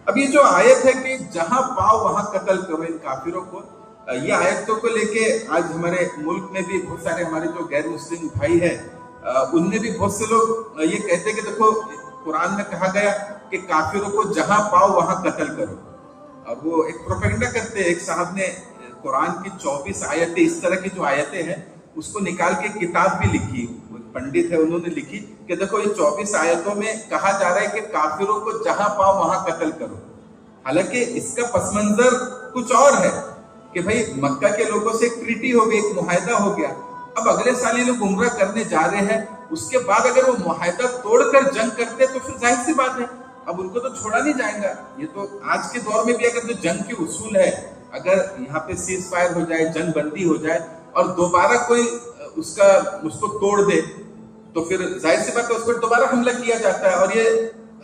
اب یہ جو آیت ہے کہ جہاں پاؤ وہاں قتل کرو ان کافروں کو، یہ آیتوں کو لے کے آج ہمارے ملک میں بھی بہت سارے ہمارے جو غیر مسلم بھائی ہیں ان میں بھی بہت سے لوگ یہ کہتے ہیں کہ دیکھو قرآن میں کہا گیا کہ کافروں کو جہاں پاؤ وہاں قتل کرو، اور وہ ایک پروپیگنڈا کرتے ہیں۔ ایک صاحب نے قرآن کی 24 آیتیں اس طرح کی جو آیتیں ہیں اس کو نکال کے کتاب بھی لکھی، پنڈت ہے انہوں نے لکھی کہ دیکھو یہ 24 آیتوں میں کہا جا رہا ہے کہ کافروں کو جہاں پاؤ وہاں قتل کرو، حالانکہ اس کا پس منظر کچھ اور ہے کہ بھائی مکہ کے لوگوں سے ایک ٹریٹی ہو گئی، ایک معاہدہ ہو گیا، اب اگلے سال یہ لوگ عمرہ کرنے جا رہے ہیں، اس کے بعد اگر وہ معاہدہ توڑ کر جنگ کرتے تو پھر ظاہر سی بات ہے اب ان کو تو چھوڑا نہیں جائے گا۔ یہ تو آج کے دور میں بھی اگر جو جنگ کے اصول ہے، اگر یہاں پہ سیز فائر ہو جائے، جنگ بندی ہو جائے اور دوبارہ کوئی اس کو توڑ دے تو پھر ظاہر سی بات ہے اس پر دوبارہ حملہ کیا جاتا ہے، اور یہ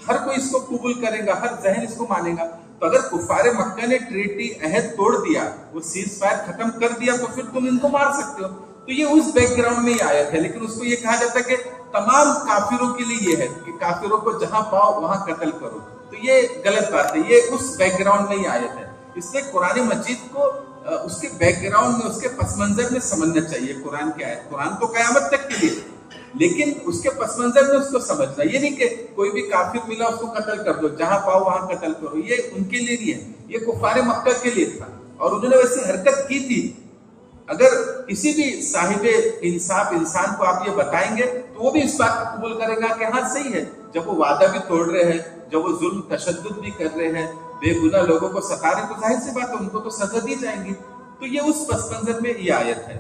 ہر کوئی اس کو قبول کرے گا، ہر ذہن اس کو مانے گا۔ تو اگر کفار مکہ نے ٹریٹی عہد توڑ دیا، وہ سیز فائر ختم کر دیا، تو پھر تم ان کو مار سکتے ہو۔ تو یہ اس بیک گراؤنڈ میں یہ آیت ہے، لیکن اس کو یہ کہا جاتا ہے کہ تمام کافروں کے لیے یہ ہے کہ کافروں کو جہاں پاؤ وہاں قتل کرو، تو یہ غلط بات ہے، یہ اس بیک گراؤنڈ میں یہ آیت ہے۔ اس لیے قرآن مجید کو اس کے بیک گراؤنڈ میں، اس کے پس منظر میں سمجھنا چاہیے۔ قرآن کی آیت، قرآن تو قیامت تک کے لیے، لیکن اس کے پس منظر میں اس کو سمجھنا، یہ نہیں کہ کوئی بھی کافر ملا اس کو قتل کر دو، جہاں پاؤ وہاں قتل کرو، یہ ان کے لیے نہیں ہے، یہ کفار مکہ کے لیے تھا، اور انہوں نے ویسی حرکت کی تھی۔ اگر کسی بھی صاحب انصاف انسان کو آپ یہ بتائیں گے تو وہ بھی اس بات کو قبول کرے گا کہ ہاں صحیح ہے، جب وہ وعدہ بھی توڑ رہے ہیں، جب وہ ظلم تشدد بھی کر رہے ہیں، بے گناہ لوگوں کو ستا رہے ہیں، تو ظاہر سی بات ہے ان کو تو سزا دی جائیں گی۔ تو یہ اس پس منظر میں یہ آیت ہے۔